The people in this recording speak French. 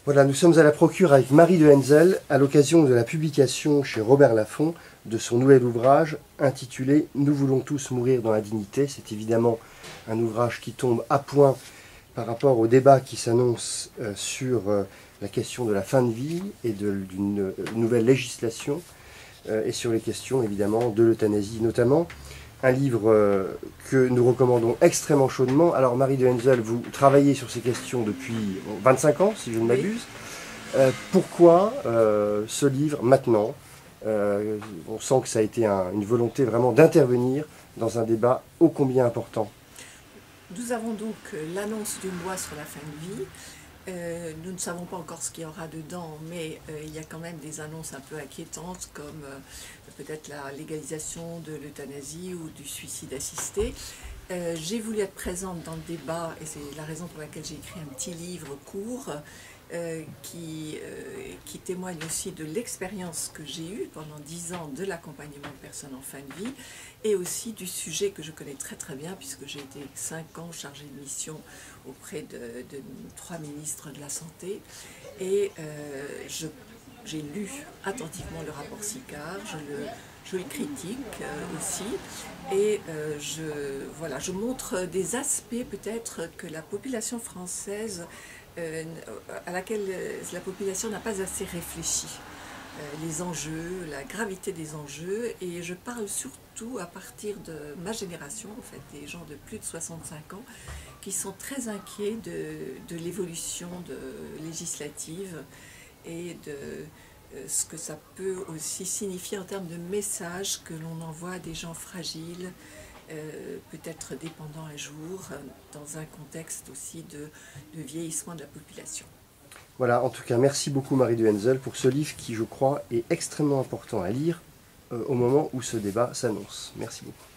Voilà, nous sommes à la Procure avec Marie de Henzel à l'occasion de la publication chez Robert Laffont de son nouvel ouvrage intitulé « Nous voulons tous mourir dans la dignité ». C'est évidemment un ouvrage qui tombe à point par rapport au débat qui s'annonce sur la question de la fin de vie et d'une nouvelle législation et sur les questions évidemment de l'euthanasie notamment. Un livre que nous recommandons extrêmement chaudement. Alors Marie de Henzel, vous travaillez sur ces questions depuis 25 ans, si je ne m'abuse. Pourquoi ce livre maintenant? On sent que ça a été une volonté vraiment d'intervenir dans un débat ô combien important. Nous avons donc l'annonce d'une loi sur la fin de vie. Nous ne savons pas encore ce qu'il y aura dedans, mais il y a quand même des annonces un peu inquiétantes, comme peut-être la légalisation de l'euthanasie ou du suicide assisté. J'ai voulu être présente dans le débat, et c'est la raison pour laquelle j'ai écrit un petit livre court qui témoigne aussi de l'expérience que j'ai eue pendant 10 ans de l'accompagnement de personnes en fin de vie, et aussi du sujet que je connais très très bien, puisque j'ai été 5 ans chargée de mission auprès de 3 ministres de la Santé, et j'ai lu attentivement le rapport Sicard, je le critique aussi, et je montre des aspects peut-être que la population française, à laquelle la population n'a pas assez réfléchi. Les enjeux, la gravité des enjeux, et je parle surtout à partir de ma génération, en fait, des gens de plus de 65 ans, qui sont très inquiets de l'évolution législative et de ce que ça peut aussi signifier en termes de messages que l'on envoie à des gens fragiles, peut-être dépendants un jour, dans un contexte aussi de vieillissement de la population. Voilà, en tout cas, merci beaucoup Marie de Henzel pour ce livre qui, je crois, est extrêmement important à lire au moment où ce débat s'annonce. Merci beaucoup.